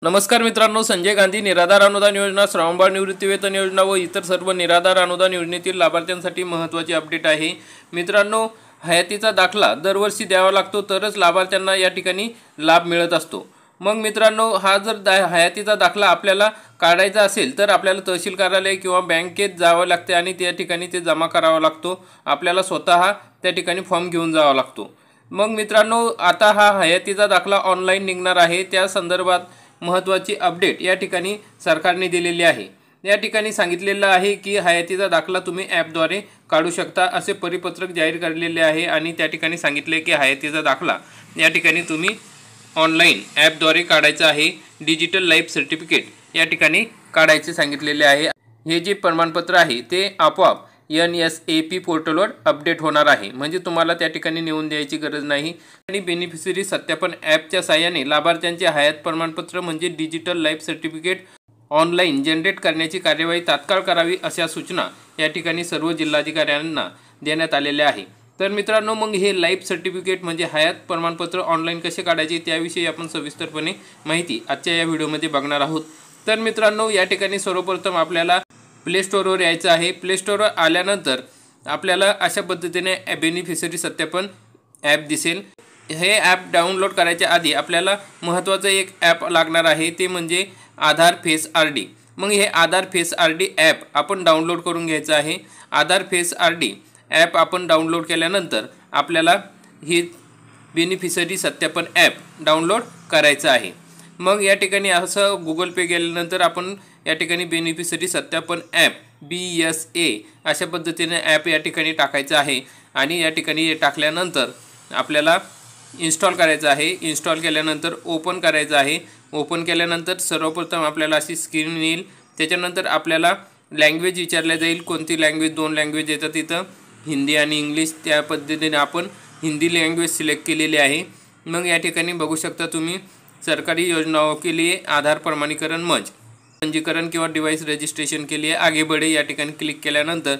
नमस्कार मित्रांनो, संजय गांधी निराधार अनुदान योजना, श्रावणबाळ निवृत्तीवेतन योजना व इतर सर्व निराधार अनुदान योजनेतील लाभार्थ्यांसाठी महत्त्वाची अपडेट आहे। मित्रांनो, हयातीचा दाखला दरवर्षी द्यावा लागतो तरच लाभार्थ्यांना या ठिकाणी लाभ मिळत असतो। मग मित्रांनो, हा जर हयातीचा दाखला आपल्याला काढायचा असेल तर आपल्याला तहसील कार्यालय किंवा बँकेत जावं लागते आणि त्या ठिकाणी ते जमा करावा लागतो। आपल्याला स्वतः त्या ठिकाणी फॉर्म घेऊन जावा लागतो। मग मित्रांनो, आता हा हयातीचा दाखला ऑनलाईन निघणार आहे, त्या संदर्भात महत्त्वाची अपडेट या ठिकाणी सरकारने दिलेली आहे। या ठिकाणी सांगितलेलं आहे की हयातीचा दाखला तुम्ही ॲपद्वारे काढू शकता असे परिपत्रक जाहीर केलेले आहे आणि त्या ठिकाणी सांगितले की हयातीचा दाखला या ठिकाणी तुम्ही ऑनलाईन ॲपद्वारे काढायचा आहे। डिजिटल लाईफ सर्टिफिकेट या ठिकाणी काढायचे सांगितलेले आहे। हे जे प्रमाणपत्र आहे ते आपोआप NSAP पोर्टलवर अपडेट होणार आहे, म्हणजे तुम्हाला त्या ठिकाणी नेऊन द्यायची गरज नाही। आणि बेनिफिशरी सत्यापन ॲपच्या साहाय्याने लाभार्थ्यांचे हयात प्रमाणपत्र म्हणजे digital life certificate online generate करण्याची कार्यवाही तात्काळ करावी अशा सूचना या ठिकाणी सर्व जिल्हाधिकाऱ्यांना देण्यात आलेल्या आहे। तर मित्रांनो, मग हे लाईफ सर्टिफिकेट म्हणजे हयात प्रमाणपत्र ऑनलाईन कसे काढायचे त्याविषयी आपण सविस्तरपणे माहिती आजच्या या व्हिडिओमध्ये बघणार आहोत। तर मित्रांनो, या ठिकाणी सर्वप्रथम आपल्याला प्ले स्टोअरवर यायचं आहे। प्ले स्टोअरवर आल्यानंतर आपल्याला अशा पद्धतीने बेनिफिशरी सत्यापन ॲप दिसेल। हे ॲप डाउनलोड करायच्या आधी आपल्याला महत्त्वाचं एक ॲप लागणार आहे, ते म्हणजे आधार फेस RD। मग हे आधार फेस RD ॲप आपण डाउनलोड करून घ्यायचं आहे। आधार फेस RD ॲप आपण डाउनलोड केल्यानंतर आपल्याला ही बेनिफिशरी सत्यापन ॲप डाउनलोड करायचं आहे। मग या ठिकाणी असं गुगल पे गेल्यानंतर आपण या ठिकाणी बेनिफिशरी सत्यापन ॲप BSA अशा पद्धतीने ॲप या ठिकाणी टाकायचं आहे आणि या ठिकाणी टाकल्यानंतर आपल्याला इन्स्टॉल करायचं आहे। इन्स्टॉल केल्यानंतर ओपन करायचं आहे। ओपन केल्यानंतर सर्वप्रथम आपल्याला अशी स्क्रीन येईल। त्याच्यानंतर आपल्याला लँग्वेज विचारल्या जाईल, कोणती लँग्वेज, 2 लँग्वेज येतात तिथं, हिंदी आणि इंग्लिश। त्या पद्धतीने आपण हिंदी लँग्वेज सिलेक्ट केलेली आहे। मग या ठिकाणी बघू शकता तुम्ही, सरकारी योजनाओं के लिए आधार प्रमाणीकरण मंच, पंजीकरण किंवा डिवाइस रजिस्ट्रेशन के लिए आगे बढ़े या ठिकाणी क्लिक केल्यानंतर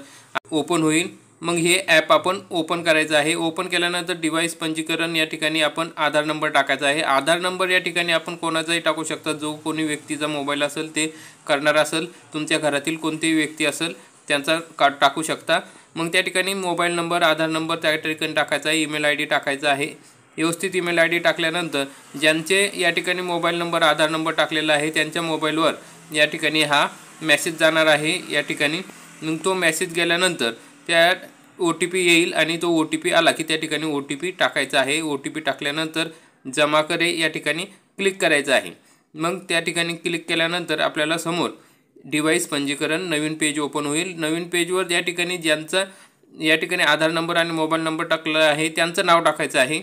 ओपन होईल। मग हे ॲप आपण ओपन करायचं आहे। ओपन केल्यानंतर डिवाइस पंजीकरण या ठिकाणी आपण आधार नंबर टाकायचा आहे। आधार नंबर या ठिकाणी आपण कोणाचाही टाकू शकता, जो कोणी व्यक्तीचा मोबाईल असेल ते करणार असेल, तुमच्या घरातील कोणतीही व्यक्ती असेल त्यांचा टाकू शकता। मग त्या ठिकाणी मोबाईल नंबर, आधार नंबर त्या ठिकाणी टाकायचा आहे। ईमेल ID टाकायचा आहे। व्यवस्थित ईमेल ID टाकल्यानंतर ज्यांचे या ठिकाणी मोबाईल नंबर, आधार नंबर टाकलेला आहे त्यांच्या मोबाईलवर या ठिकाणी हा मेसेज जाणार आहे। या ठिकाणी मग तो मेसेज गेल्यानंतर त्या OTP येईल आणि तो OTP आला की त्या ठिकाणी OTP टाकायचा आहे। OTP टाकल्यानंतर जमा करे या ठिकाणी क्लिक करायचं आहे। मग त्या ठिकाणी क्लिक केल्यानंतर आपल्याला समोर डिवाइस पंजीकरण नवीन पेज ओपन होईल। नवीन पेजवर या ठिकाणी ज्यांचा या ठिकाणी आधार नंबर आणि मोबाईल नंबर टाकलेला आहे त्यांचं नाव टाकायचं आहे।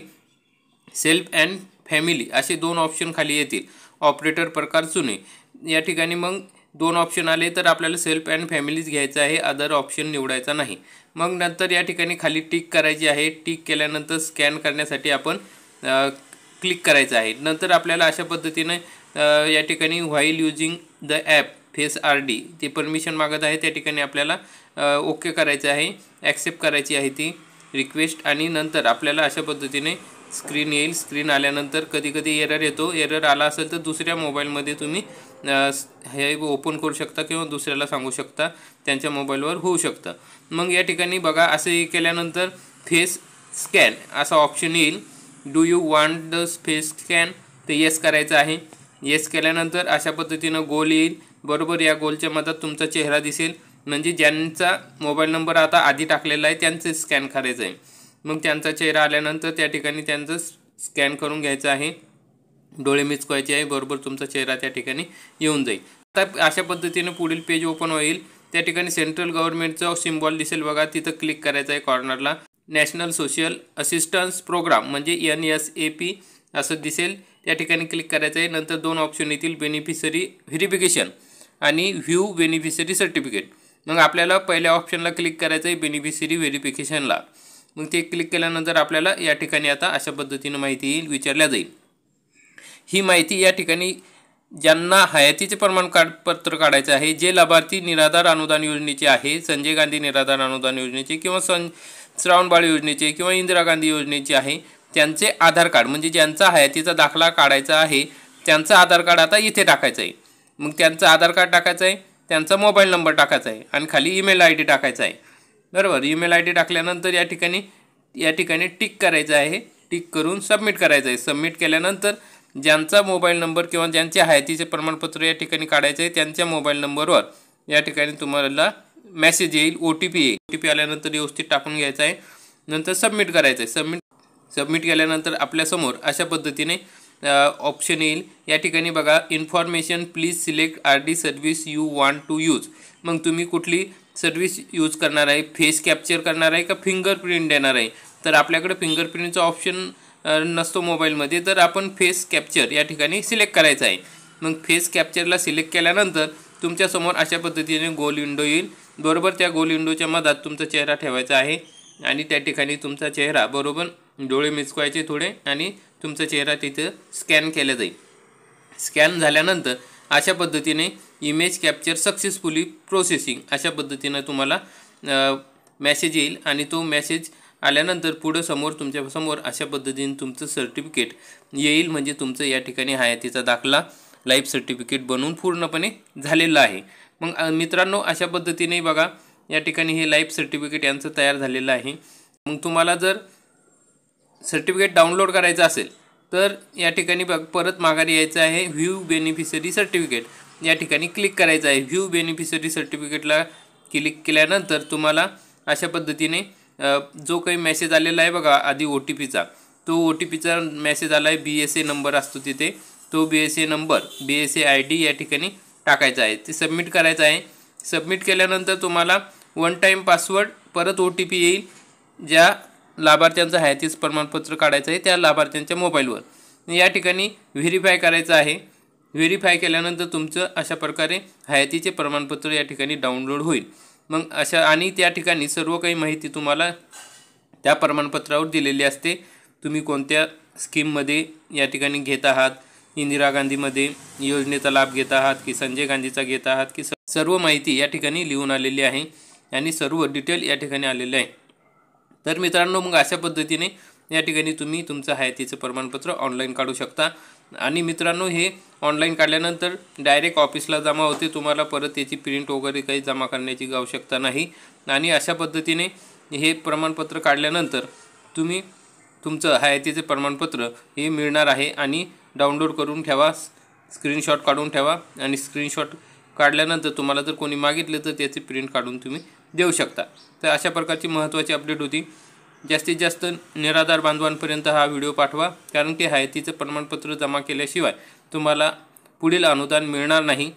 सेल्फ अँड फॅमिली असे 2 ऑप्शन खाली येतील। ऑपरेटर प्रकार चुने या ठिकाणी मग 2 ऑप्शन आले तर आपल्याला सेल्फ अँड फॅमिलीज घ्यायचं आहे, अदर ऑप्शन निवडायचा नाही। मग नंतर या ठिकाणी खाली टिक करायची आहे। टिक केल्यानंतर स्कॅन करण्यासाठी आपण क्लिक करायचं आहे। नंतर आपल्याला अशा पद्धतीने या ठिकाणी while using the app face RD ते परमिशन मागत आहे, त्या ठिकाणी आपल्याला ओके करायचं आहे, ॲक्सेप्ट करायची आहे ती रिक्वेस्ट। आणि नंतर आपल्याला अशा पद्धतीने स्क्रीन येईल। स्क्रीन आल्यानंतर कधी एरर येतो। एरर आला असेल तर दुसऱ्या मोबाईलमध्ये तुम्ही हे ओपन करू शकता किंवा दुसऱ्याला सांगू शकता, त्यांच्या मोबाईलवर होऊ शकतं। मग या ठिकाणी बघा, असे केल्यानंतर फेस स्कॅन असा ऑप्शन येईल। Do you want the face scan, ते येस करायचं आहे। येस केल्यानंतर अशा पद्धतीनं गोल येईल। बरोबर या गोलच्या मधात तुमचा चेहरा दिसेल, म्हणजे ज्यांचा मोबाईल नंबर आता आधी टाकलेला आहे त्यांचे स्कॅन करायचं आहे। मग त्यांचा चेहरा आल्यानंतर त्या ठिकाणी त्यांचं स्कॅन करून घ्यायचं आहे, डोळे मिचकायचे आहे, बरोबर तुमचा चेहरा त्या ठिकाणी येऊन जाईल। आता अशा पद्धतीने पुढील पेज ओपन होईल। त्या ठिकाणी सेंट्रल गव्हर्नमेंटचा सिम्बॉल दिसेल बघा, तिथं क्लिक करायचं आहे कॉर्नरला। नॅशनल सोशल असिस्टन्स प्रोग्राम म्हणजे NSAP असं दिसेल, त्या ठिकाणी क्लिक करायचं आहे। नंतर 2 ऑप्शन येतील, बेनिफिशरी व्हेरिफिकेशन आणि व्ह्यू बेनिफिशरी सर्टिफिकेट। मग आपल्याला पहिल्या ऑप्शनला क्लिक करायचं आहे, बेनिफिशरी व्हेरिफिकेशनला। मग ते क्लिक केल्यानंतर आपल्याला या ठिकाणी आता अशा पद्धतीने माहिती येईल, विचारल्या जाईल। ही माहिती या ठिकाणी ज्यांना हयातीचे प्रमाणपत्र काढायचे आहे, जे लाभार्थी निराधार अनुदान योजनेचे आहे, संजय गांधी निराधार अनुदान योजनेचे किंवा श्रावणबाळ योजनेचे किंवा इंदिरा गांधी योजनेचे आहे, त्यांचे आधार कार्ड म्हणजे ज्यांचा हयातीचा दाखला काढायचा आहे त्यांचं आधार कार्ड आता इथे टाकायचं आहे। मग त्यांचं आधार कार्ड टाकायचं आहे, त्यांचा मोबाईल नंबर टाकायचा आहे आणि खाली ईमेल आय डी टाकायचा आहे, बरोबर। ईमेल आय डी टाकल्यानंतर या ठिकाणी टिक करायचं आहे, टिक करून सबमिट करायचं आहे। सबमिट केल्यानंतर ज्यांचा मोबाईल नंबर किंवा ज्यांचे हयातीचे प्रमाणपत्र या ठिकाणी काढायचं आहे त्यांच्या मोबाईल नंबरवर या ठिकाणी तुम्हाला मेसेज येईल, OTP येईल। OTP आल्यानंतर व्यवस्थित टाकून घ्यायचा आहे, नंतर सबमिट करायचं आहे। सबमिट केल्यानंतर आपल्यासमोर अशा पद्धतीने ऑप्शन येईल। या ठिकाणी बघा, information please select RD service you want to use. मग तुम्ही कुठली सर्व्हिस यूज करणार आहे, फेस कॅप्चर करणार आहे का फिंगरप्रिंट देणार आहे। तर आपल्याकडे फिंगरप्रिंटचा ऑप्शन नसतो मोबाईलमध्ये, तर आपण फेस कॅप्चर या ठिकाणी सिलेक्ट करायचं आहे। मग फेस कॅप्चरला सिलेक्ट केल्यानंतर तुमच्यासमोर अशा पद्धतीने गोल विंडो येईल, बरोबर। त्या गोल विंडोच्या मधात तुमचा चेहरा ठेवायचा आहे आणि त्या ठिकाणी तुमचा चेहरा बरोबर डोळे मिचकायचे थोडे आणि तुमचा चेहरा तिथं स्कॅन केला जाईल। स्कॅन झाल्यानंतर अशा पद्धतीने इमेज कॅप्चर सक्सेसफुली प्रोसेसिंग अशा पद्धतीने तुम्हाला मेसेज येईल आणि तो मेसेज आल्यानंतर पुढे तुमच्यासमोर अशा पद्धतीने तुमचं सर्टिफिकेट येईल, म्हणजे तुमचं या ठिकाणी हयातीचा दाखला लाईफ सर्टिफिकेट बनवून पूर्णपणे झालेलं आहे। मग मित्रांनो, अशा पद्धतीने बघा या ठिकाणी हे लाईफ सर्टिफिकेट यांचं तयार झालेलं आहे। मग तुम्हाला जर सर्टिफिकेट डाउनलोड करायचं असेल तर या ठिकाणी परत माघारी यायचं आहे, व्ह्यू बेनिफिशरी सर्टिफिकेट या ठिकाणी क्लिक करायचं आहे। व्ह्यू बेनिफिशरी सर्टिफिकेटला क्लिक केल्यानंतर तुम्हाला अशा पद्धतीने जो काही मेसेज आलेला आहे बघा आधी OTPचा, तो OTPचा मेसेज आला आहे, BSA नंबर असतो तिथे, तो BSA नंबर BSA ID या ठिकाणी टाकायचा आहे, ते सबमिट करायचं आहे। सबमिट केल्यानंतर तुम्हाला वन टाईम पासवर्ड परत OTP येईल, ज्या लाभार्थ्यांचं हयातीचं प्रमाणपत्र काढायचं आहे त्या लाभार्थ्यांच्या मोबाईलवर या ठिकाणी व्हेरीफाय करायचं आहे। व्हेरीफाय केल्यानंतर तुमचं अशा प्रकारे हयातीचे प्रमाणपत्र या ठिकाणी डाउनलोड होईल। मग आणि त्या ठिकाणी सर्व काही माहिती तुम्हाला त्या प्रमाणपत्रावर दिलेली असते। तुम्ही कोणत्या स्कीममध्ये या ठिकाणी घेत आहात, इंदिरा गांधीमध्ये योजनेचा लाभ घेत आहात की संजय गांधीचा घेत आहात की सर्व माहिती या ठिकाणी लिहून आलेली आहे आणि सर्व डिटेल या ठिकाणी आलेले आहे। तर मित्रांनो, मग अशा पद्धतीने या ठिकाणी तुम्ही तुमचं हयातीचं प्रमाणपत्र ऑनलाईन काढू शकता। आणि मित्रांनो, हे ऑनलाईन काढल्यानंतर डायरेक्ट ऑफिसला जमा होते, तुम्हाला परत याची प्रिंट वगैरे काही जमा करण्याची आवश्यकता नाही। आणि अशा पद्धतीने हे प्रमाणपत्र काढल्यानंतर तुम्ही तुमचं हयातीचे प्रमाणपत्र हे मिळणार आहे आणि डाउनलोड करून ठेवा, स्क्रीनशॉट काढून ठेवा आणि स्क्रीनशॉट काढल्यानंतर तुम्हाला जर कोणी मागितले तर त्याची प्रिंट काढून तुम्ही देऊ शकता। तर अशा प्रकारची महत्त्वाची अपडेट होती। जास्तीत जास्त निराधार बांधवांपर्यंत हा व्हिडिओ पाठवा, कारण की हयातीचं प्रमाणपत्र जमा केल्याशिवाय तुम्हाला पुढील अनुदान मिळणार नाही।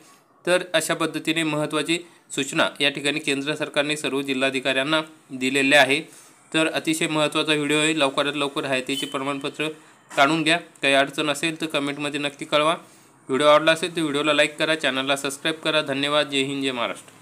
तर अशा पद्धतीने महत्त्वाची सूचना या ठिकाणी केंद्र सरकारने सर्व जिल्हाधिकाऱ्यांना दिलेल्या आहे। तर अतिशय महत्त्वाचा व्हिडिओ आहे, लवकरात लवकर हयातीचे प्रमाणपत्र काढून घ्या। काही अडचण असेल तर कमेंटमध्ये नक्की कळवा। व्हिडिओ आवडला असेल तर व्हिडिओला लाईक करा, चॅनलला सबस्क्राईब करा। धन्यवाद। जय हिंद, जय महाराष्ट्र।